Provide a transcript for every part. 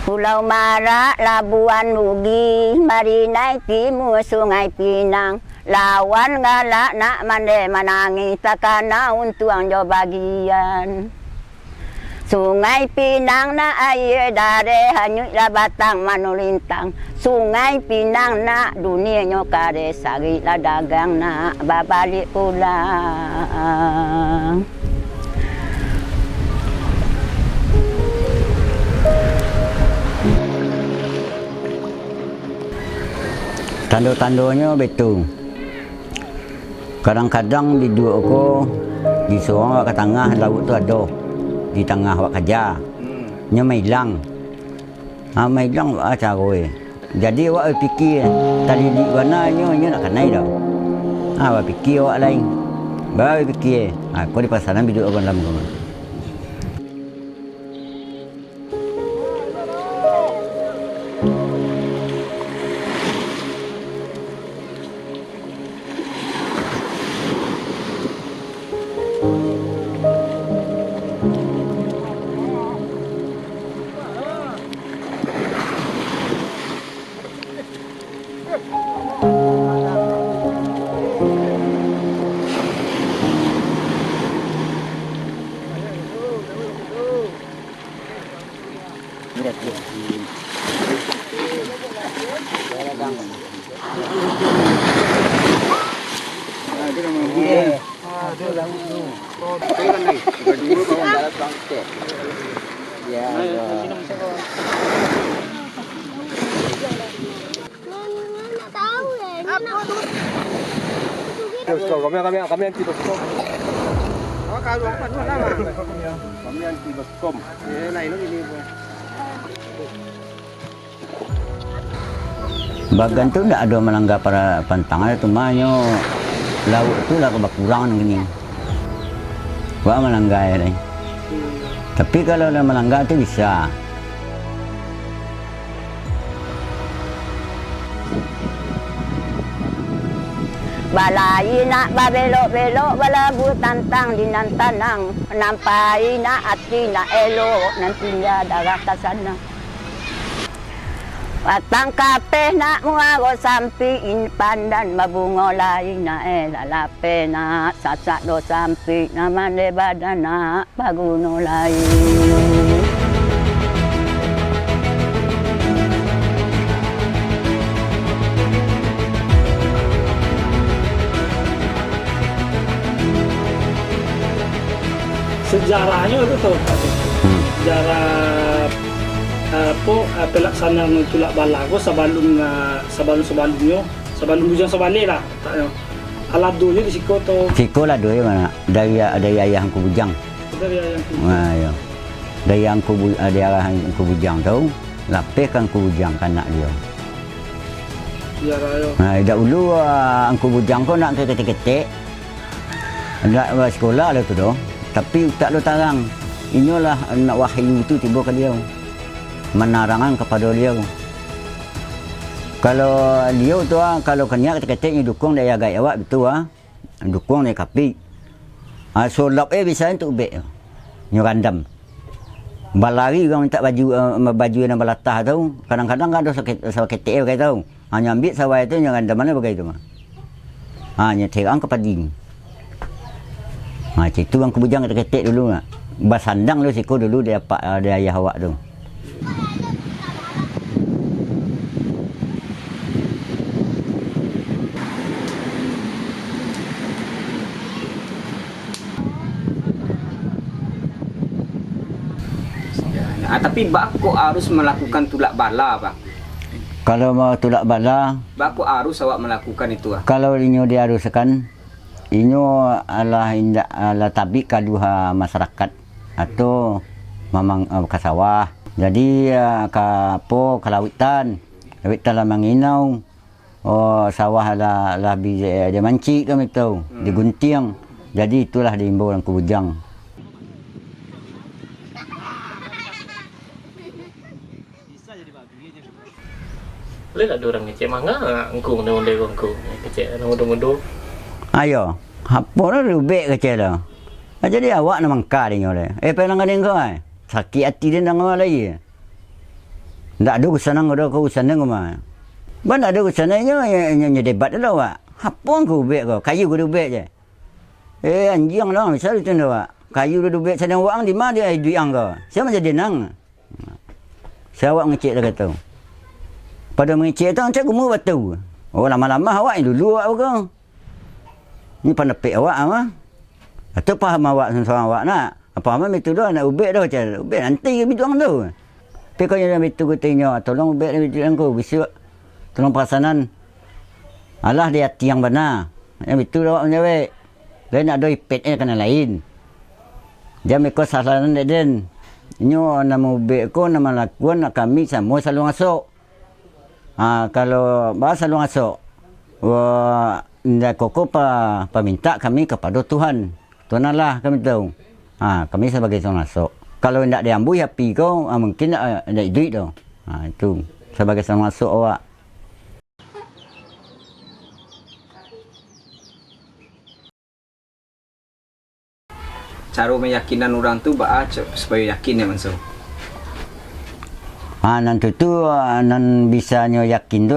Pulau Marak, Labuan Mugi, Marinai Timur, Sungai Pinang. Lawan galak nak mandai manangi, takana untuang jo bagian. Sungai Pinang na air dare hanyut la batang manulintang. Sungai Pinang na dunia nyokare sari la dagang na babalik pulang. Tanda-tandanya betul. Kadang-kadang di dua ko di seorang ke tengah laut tu ada. Di tengah awak kerja. Nya mailang. Mailang cara we. Jadi awak fikir tadi di mana nya nak kenai dah. Awak fikir awak lain. Baru fikir. Kau di pasaran biduk orang dalam kau. Kami anti baskom. Kalau apa tu nama? Kami anti baskom. Lain lagi ni. Bagan tu tak ada melanggar para pantangan tu mahnya laut tu lah berkurang gini. Wah melanggar ni. Tapi kalau dah melanggar tu bisa. Balai nak babelok-belok balabu tantang di nan tanang. Nampai nak hati nak elok nantinya darah ke sana. Batang kapeh nak muago sampiin pandan mabungo lain na lalape na sasak do sampi na mande badan na paguno lain. Sejarahnya itu tahu sejarah pelaksanaan tulak bala ko sebelumnya bujang sebalik lah alat dulu di siko to Siko lah dua mana dari ayah angku bujang. dari yang Ya. Dari angku bujang tahu lapeh kan angku bujang kanak dia. sejarah yo Dah dulu angku bujang ko nak ketik-ketik. Nak sekolah lah tu doh. Tapi tak ada tarang. Inilah nak wahyu tu tiba ke dia. Menarangan kepada dia. Kalau dia tu kalau kena ketik-ketik ni dukung dia agak awak betul dukung dia kapi. So lap bisa untuk ubek. Ni randam. Balari orang minta baju yang balatah tahu. Kadang-kadang ada sakit ketik tahu. Hanya ambil sawai tu yang randam mana begitu mah. Hanya terang kepading. Itu bang kebujang ketik dulu nak. Basandang lu siko dulu dia ayah awak tu. Tapi bako harus melakukan tulak bala, Bang. Kalau mau tulak bala, bako harus awak melakukan itu. Kalau inyo dia haruskan inyo ala tabik kaduha masyarakat atau memang ke sawah. Jadi ke lawitan lah manginau. Sawah lah dia mancik kami tahu, digunting. Jadi itulah diimbau orang Kubujang. Boleh tak ada orang kecil mangga engkau ni onde engkau kecil mudu-mudu. Ayo, apa dah rubek kecil dah. Jadi awak nak mangkar dia oleh. Pelang ada engkau sakit hati dia nang lagi. Ndak ada urusan kau urusan mah. Ban ada urusannya nya debat dah wak. Hapon kau ubek kau, kayu kau ubek je. Anjing lah misal itu dah wak. Kayu kau ubek sedang wang di mana dia duiang kau. Siapa jadi nang? Saya awak ngecek dah kata. Pada mengecek tu macam gumur batu. Oh lama-lama awak yang dulu awak kau. Ni pandapik awak mah. Atau faham awak seorang awak nak. Apa amat itu dah nak ubek dah macam. Ubek nanti ke bituang tu. Tapi kau yang itu kau tanya, tolong ubek dia bituang kau. Bisa tolong perasanan. Alah dia hati yang benar. Yang itu dah awak menjawab. Dia nak ada ipet kena lain. Dia mereka sasaran dia. Inyo nama ubek ko nama lakuan nak kami sama selalu ngasuk. Kalau bahasa selalu ngasuk. Ndak koko pa minta kami kepada Tuhan. Tuhan Allah kami tahu. Kami sebagai seorang ngasuk. Kalau ndak diambil api kau mungkin ada duit tu. Itu sebagai seorang ngasuk awak. Cara meyakinkan orang tu supaya yakin ya Manso. Nanti tu nan bisanya yakin tu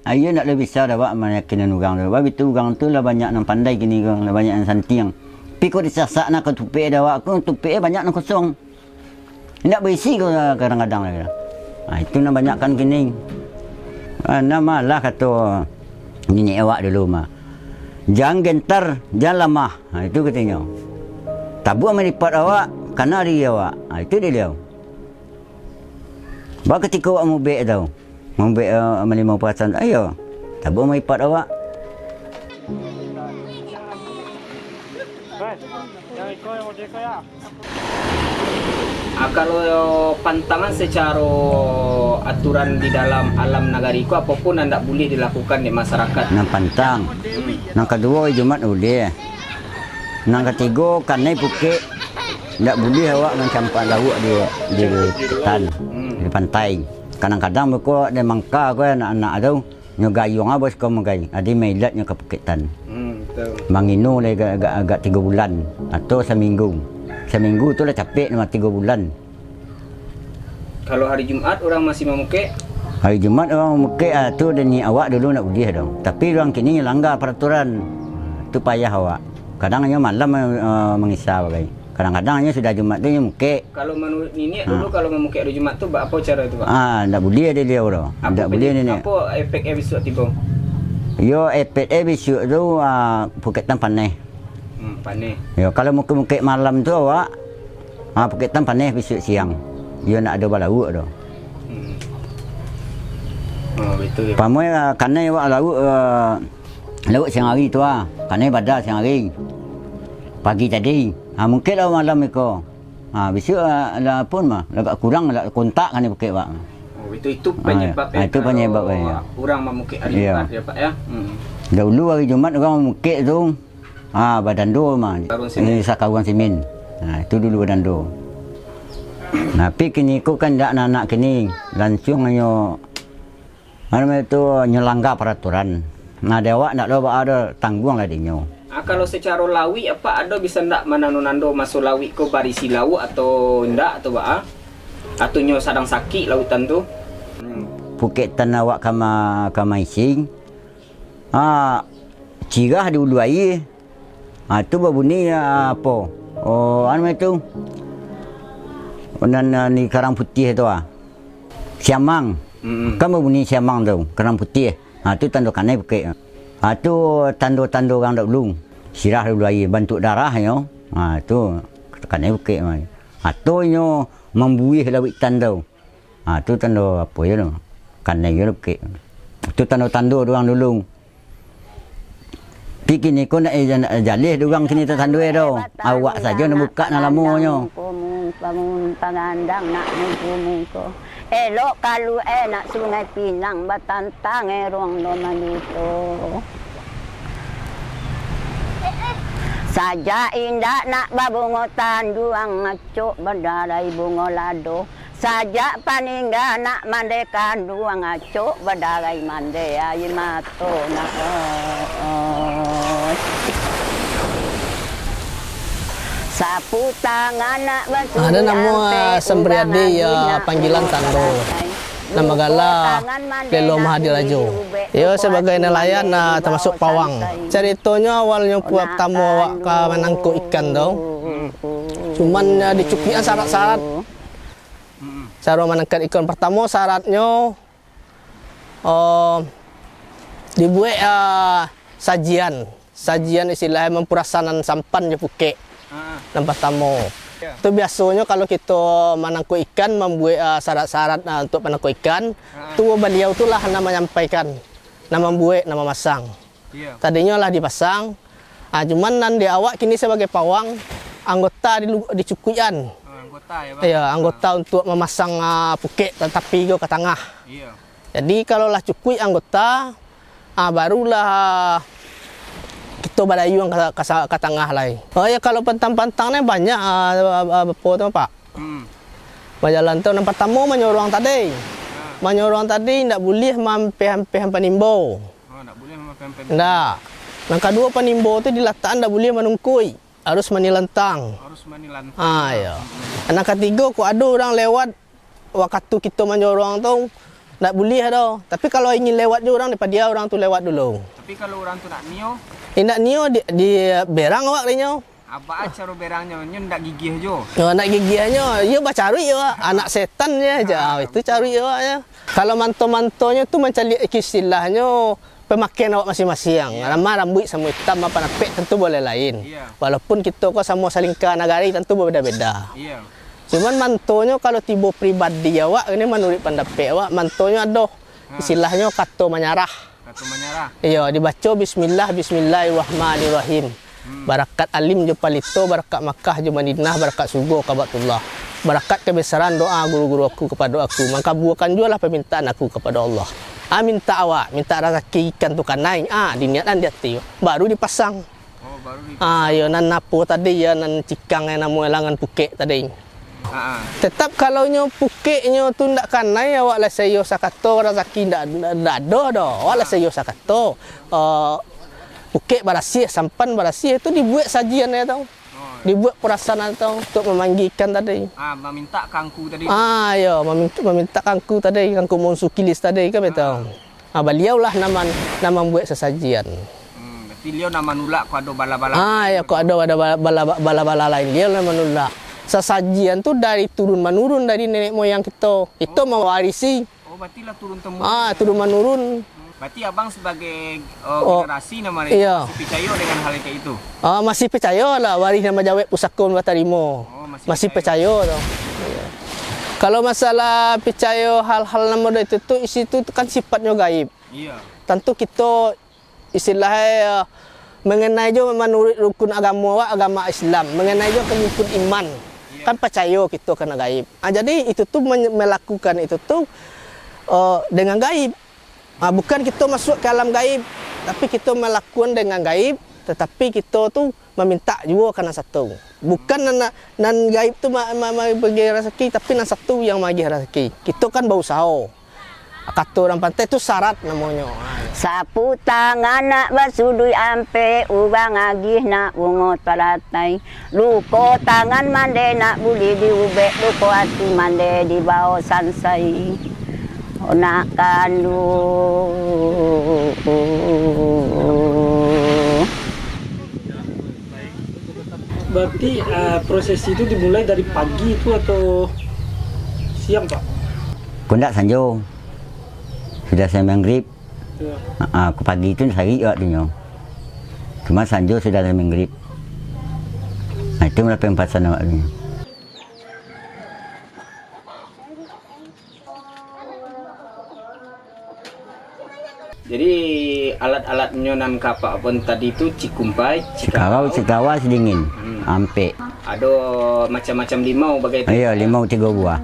Ayo nak lebih bisa dah meyakinkan orang tu. Sebab itu orang tu lah banyak yang pandai gini lah banyak yang santiang. Tapi kau disasak nak kau tupik dah awak kau tupik banyak yang kosong. Tidak berisi kau kadang-kadang lagi. Itu nak banyakkan gini. Nama lah kata nenek awak dulu mah. Jangan gentar, jangan lemah. Itu katanya. Tabu melipat awak, kena diri awak. Itu dia liau. Bahawa ketika awak mau bek tau. Mau bek melimau perasaan. Ayo. Tabu melipat awak. Kalau pantangan secara aturan di dalam alam nagariku apapun anda boleh dilakukan di masyarakat. Nang pantang. Nang kedua Jumat boleh. Nang ketiga kanai bukit tak boleh awak mencampak lauk di ketan di pantai. Kadang-kadang mereka ada mangka ko anak-anak tu nyogayung abos ko magai. Adi mailatnya ke bukitan. Betul. Mangino le agak 3 bulan atau seminggu. Seminggu tu lah capek nama 3 bulan. Kalau hari Jumat orang masih memukik. Hari Jumat orang memukik tu dan ni awak dulu nak boleh dah. Tapi orang kini langgar peraturan. Tu payah awak. Kadang-kadang malam mengisah bagai. Kadang-kadang sudah Jumat tu mukik. Kalau menurut nenek dulu kalau memukik hari Jumat tu apa cara tu Pak? Tak boleh dia dah. Tak boleh nenek. Apa efek besok tiba? Yo efek besok tu pukitan panas. Panas. Yo kalau mukik malam tu awak pukitan panas besok siang. Yo nak ada balauk dah. Betul ya. Pamoy kanai awak lauk siang hari tu kanai badar siang hari. Pagi tadi. Mungkin lah malam iko. Besok lah pun mah agak kurang lah kontak kanai bukit pak. Itu penyebab itu penyebab ya. Kurang memukik hari Jumat ya Pak ya. Dahulu hari Jumat orang memukik tu badan do mah. Ini sakawan simin. Itu dulu badan do. Tapi kini ku kan tak anak kini langsung hanya itu nyelanggar peraturan. Dewak nak ada tanggung lah dia. Kalau secara lawi apa ada bisa ndak manano-nando masuk lawi ko barisi lauk atau ndak atau ba? Atau nyo sadang sakit lautan tu? Pukitan awak kama ising. Cirah di ulu air. Tu berbunyi apa? Itu. Ni karang putih tu siamang. Kan berbunyi siamang tu, karang putih. Tu tanda kanai bukit. Tu tanda-tanda orang dahulu. Sirah dulu air bantuk darah yo. Tu kanai bukit mai. Tu nyo membuih lawitan tu. Tu tanda apa ya tu? Kanai yo bukit. Tu tanda-tanda orang dulu. Pi kini ko nak jalih orang sini tanda tu. Awak saja nak buka nak lamonyo. Pamun pangandang nak mungko. Elok kalu nak sungai Pinang batantang ruang noman itu. Saja indah nak babungotan duang ngacuk berdarai bungo lado. Saja paningga nak mandekan duang ngacuk berdarai mande air mato nak. Sapu tangan nak basuh. Ada nama Sembriadi panggilan Tando. nama gala Lelo Mahadirajo. Yo sebagai nelayan termasuk pawang. Ceritanya awalnya pertama awak ke menangkap ikan tu. Cuman dicukupian syarat-syarat. Cara menangkap ikan pertama syaratnya dibuat sajian istilahnya mempurasanan sampan je Phuket. Yang pertama. Itu biasanya kalau kita menangkap ikan membuat syarat-syarat untuk menangkap ikan, tu beliau itulah nama menyampaikan, nama membuat, nama masang. Tadinya lah dipasang, cuman nanti awak kini sebagai pawang anggota dicukupian. Anggota untuk memasang Phuket tetapi ke tengah. Jadi kalau lah cukui anggota, barulah kita badayu yang ke tengah lah. Kalau pantang-pantangnya banyak apa tu Pak? Berjalan tu yang pertama menyorong tadi. Menyorong tadi tidak boleh hampir penimbo. Tak boleh mampir. Tak. Yang kedua penimbo tu diletakkan tidak boleh menungkui. Harus menilantang. Ya. Yang ketiga ku ada orang lewat waktu kita menyorong tu tak boleh dah. Tapi kalau ingin lewat je orang daripada dia orang tu lewat dulu. Tapi kalau orang tu nak nio, nak nio di berang awak dia. apa cara berangnya? Nyo ndak gigih jo. Nak gigihnya, dia bacari ya, anak setan je. Itu cari ya. Kalau manto-mantonya tu mencari istilahnya pemakaian awak masing-masing. Nama rambut sama hitam apa napek tentu boleh lain. Walaupun kita kok sama saling ke nagari tentu berbeda-beda. Cuman mantonya kalau tiba pribadi awak ini menurut pendapat awak mantonya ada istilahnya kata menyarah. Kata menyarah. Iya, dibaca bismillahirrahmanirrahim. Barakat alim je palito, barakat Makkah je Madinah, barakat sugo kabatullah. Barakat kebesaran doa guru-guru aku kepada aku. Maka buahkan jualah permintaan aku kepada Allah. Minta awak, minta rezeki ikan tu kan naik. Diniatan di hati. Baru dipasang. Oh, baru dipasang. Ya nan napo tadi ya nan cikang yang nama elangan Phuket tadi. Tetap kalau nyo Phuketnya tu ndak kanai awak lah sayo sakato rezeki ndak ada dah. Awak lah sayo sakato. Phuket barasih, sampan barasih itu dibuat sajian ya tau. Dibuat perasaan tau untuk memanggilkan tadi. Meminta kangku tadi. Ya, meminta kangku tadi, kangku monsukilis tadi kan betul. Beliau lah nama buat sesajian. Berarti beliau nama nulak kau ada bala-bala. Ya, kau ada bala-bala lain. Dia nama nulak. Sesajian tu dari turun menurun dari nenek moyang kita. Itu mewarisi. Oh, berarti lah turun temurun. Turun menurun. Berarti abang sebagai generasi nama masih percaya dengan hal kayak itu. Masih percaya lah waris nama jawab pusaka Batarimo. Masih percaya tau. Kalau masalah percaya hal-hal nama itu tu isi tu kan sifatnya gaib. Tentu kita istilahnya mengenai jo menurut rukun agama Islam, mengenai jo rukun iman. Kan percaya kita kena gaib. Jadi itu tu melakukan itu tu dengan gaib. Bukan kita masuk ke alam gaib, tapi kita melakukan dengan gaib, tetapi kita tu meminta juga kena satu. Bukan nan gaib tu bagi rezeki, tapi nan satu yang bagi rezeki. Kita kan berusaha. Kata orang pantai tu syarat namanya. Sapu tangan nak basudui ampe ubang agih nak bungot palatai. Luko tangan mande nak buli diubek, luko hati mande di bawah sansai. Nak kandu. Berarti proses itu dimulai dari pagi itu atau siang Pak? Kundak sanjo. Sudah saya maghrib. Aku pagi itu sehari waktunya. Cuma sanjo sudah saya maghrib. Itu mulai pempasan waktunya. Jadi alat-alatnya nan kapak pun tadi itu cikumpai, cikawa sedingin, ampe. Ada macam-macam limau bagai itu. Iya, limau 3 buah.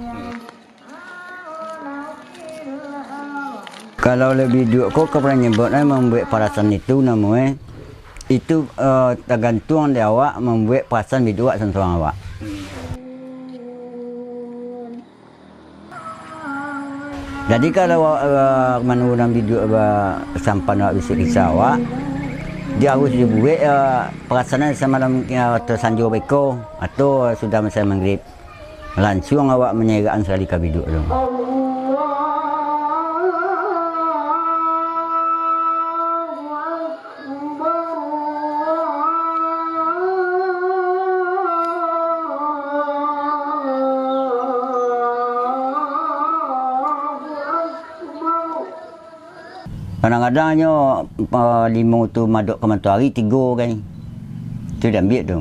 Kalau lebih duk kok pernah nyebutnya membuat perasaan itu namanya itu tergantung dari awak membuat perasaan bidua sentuhan awak. Jadi kalau menurut video sampan awak bisa risau awak, dia harus dibuat perasaan semalam atau sanjo beko atau sudah masa maghrib langsung awak menyerahkan sekali ke video tu. Kadang-kadangnya limau tu maduk ke matahari 3 kan. Tu dia ambil tu.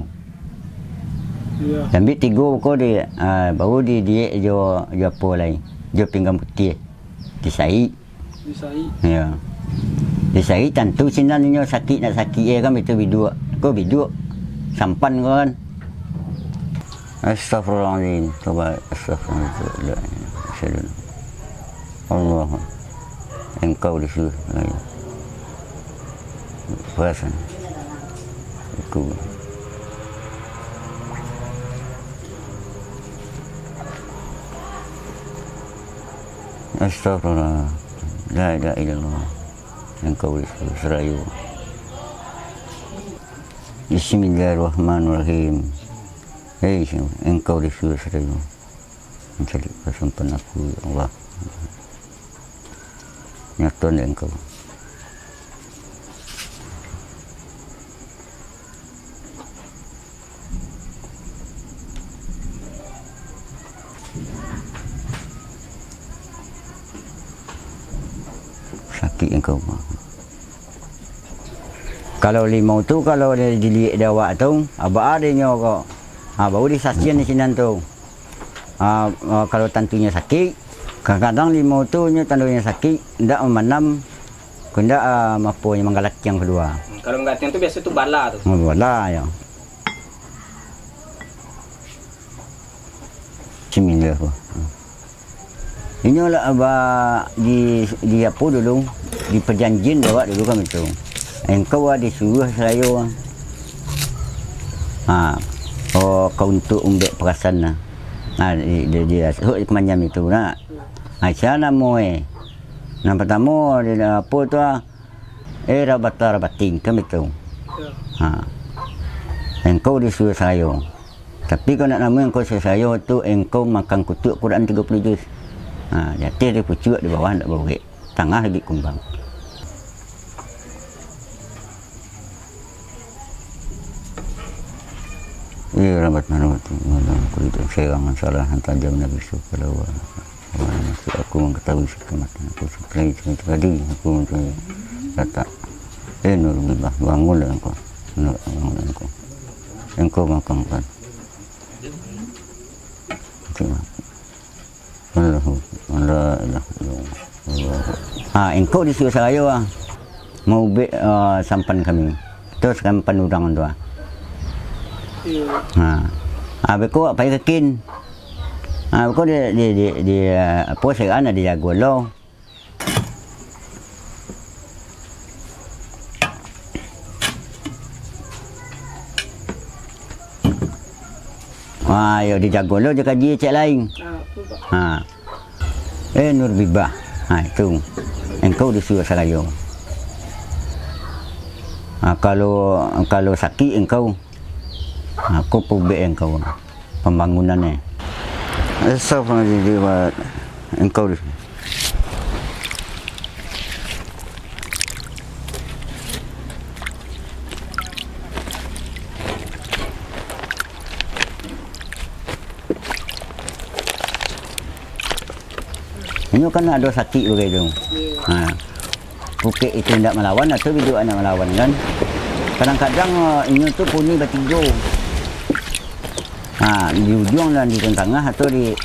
Ya. Dia ambil 3 kau dia baru dia jo apa lain. Jo pinggang putih. Disai. Disai. Ya. Disai tentu sinannya sakit nak sakit kan betul biduk. Kau biduk sampan kau kan. Astaghfirullahaladzim. Coba astaghfirullahaladzim. Allah. Engkau disuruh lagi. Perasan. Aku. Astagfirullah. La ilaha illallah. Engkau disuruh serayu. Bismillahirrahmanirrahim. Hei, engkau disuruh serayu. Mencari kesempan aku, ya Allah. Nyata engkau. Sakit engkau. Kalau limau tu kalau dia dilihat dia awak tu, abah adanya kok. Baru disaksian di sini tu. Kalau tantunya sakit, kadang-kadang limau tu tandunya sakit, ndak memanam, ndak mampu menggalak yang kedua. Kalau enggak tu biasa tu bala tu. Bala ya. Bismillah. Ini lah abah di apa dulu, di perjanjian awak dulu kan itu. Engkau disuruh saya. Kau untuk umbek perasan lah. Dia macam itu nak. Aisyah nama Yang pertama dia apa tu rabating kan itu. Engkau disuruh saya. Tapi kau nak nama engkau suruh saya tu engkau makan kutuk Quran 30 juz. Jatuh dia pucuk di bawah tak boleh. Tengah lagi kumbang. Ya rahmat manut kulit serangan salah hantar jam Nabi sallallahu alaihi wasallam. Aku mengetahui kematian aku sekali tadi aku mencari data. Nur billah bangunlah engkau. Bangunlah engkau. Engkau makan kan. Engkau disuruh saya mau sampan kami. Terus sampan udang tu. Beko apa yakin? Beko dia apa sekarang dia jago lo. Yo dia jago lo je kaji cek lain. Nur bibah. Itu. Engkau disuruh saya. Kalau sakit engkau aku pubek engkau pembangunannya. Astagfirullah engkau ini kan ada sakit begitu. Bukit itu tidak melawan atau video anak melawan kan. Kadang-kadang ini tu puni bertiga. Di ujung dan di tengah atau di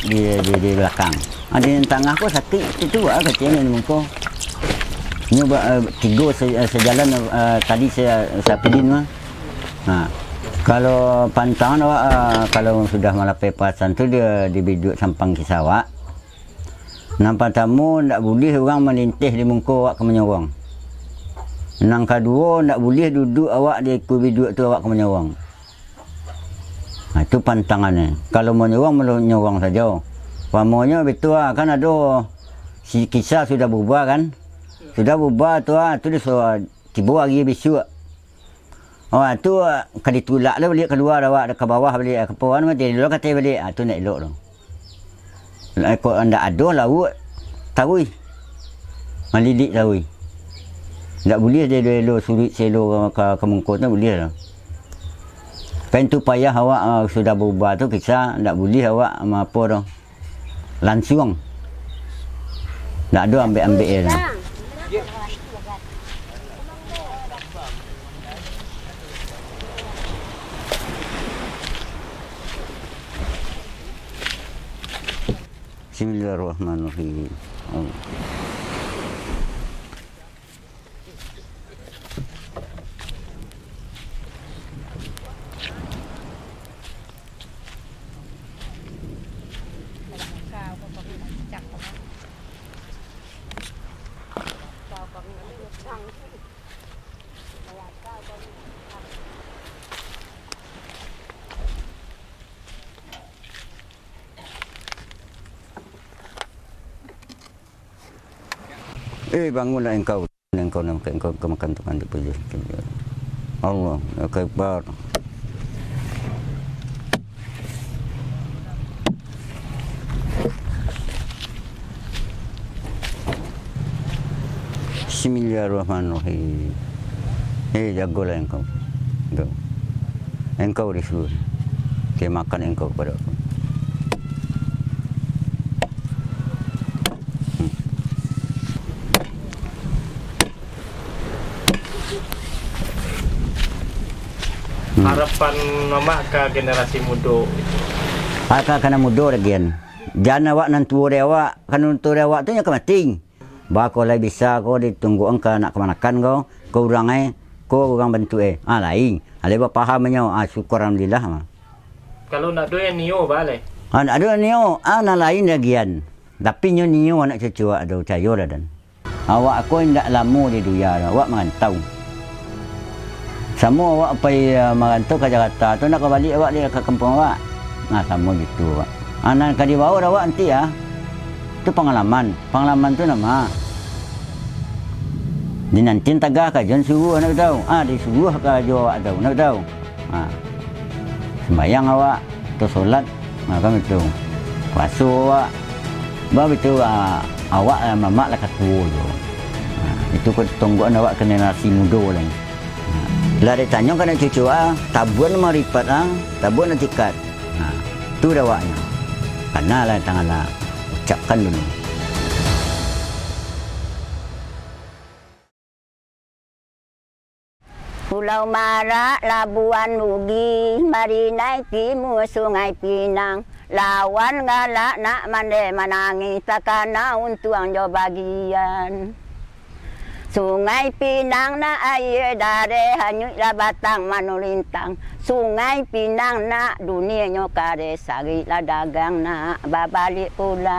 belakang. Di tengah kok sakit itu kecil ni muka. Ini tiga sejalan tadi saya pilih mah. Kalau pantang awak kalau sudah malapai perasan tu dia dibiduk sampang kisah awak. Nampak tamu tak boleh orang melintih di muka awak ke menyawang. Nang kedua tak boleh duduk awak di kubiduk tu awak ke menyawang. Itu pantangannya. Kalau menyawang saja. Pamanya betul kan ada si kisah sudah berubah kan. Sudah berubah tu dia suruh tiba hari besok. Tu kali tulak lah balik keluar awak ke bawah balik ke bawah dia dulu kata balik. Tu nak elok tu. Kalau anda ada laut tawui. Malidik tawui. Tak boleh dia elok surit selo ke mengkot tu boleh lah. Kan tu payah awak sudah berubah tu kisah tak boleh awak apa tu. Langsung. Tak ada ambil-ambil dia. Bismillahirrahmanirrahim. Bangunlah engkau nak engkau makan Tuhan dipuji. Allah Akbar. Bismillahirrahmanirrahim. Jagolah engkau. Engkau disuruh. Dia makan engkau kepada aku. Harapan mama ke generasi muda. Aka kana muda lagi. Jangan awak nan tua dia awak, kan tua dia awak tu nya kemating. Bako lai bisa ko ditunggu engka nak kemanakan kau orang kau bantu lain. Ale ba pahamnya syukur alhamdulillah mah. Kalau nak doyan nio balik. Nak doyan nio na lain lagian. Tapi nyo nio anak cucu ada cayo dah dan. Awak aku ndak lama di dunia awak mengantau. Sama awak pergi merantau ke Jakarta tu nak balik awak dia ke kampung awak. Nah sama gitu awak. Anak kadi bawa awak nanti ya. Itu pengalaman. Pengalaman tu nama. Di nanti tagah ke jangan suruh nak tahu. Disuruh ke jo awak tahu nak tahu. Sembayang awak tu solat kami tu. Puasa awak. Baru itu awak mamak lah kata tu. Itu tungguan awak ke generasi muda lah. Lah dia tanya kan cucu tabuan maripat tabuan tikat. Tu dah awaknya. Kanalah tanganlah ucapkan dulu. Pulau Marak, Labuan Ugi, mari naik timur Sungai Pinang. Lawan galak nak mande menangis, takkan untuang jo bagian. Sungai Pinang na air dari hanyut lah batang manulintang. Sungai Pinang nak dunia nyokare sari lah dagang nak babalik pulang.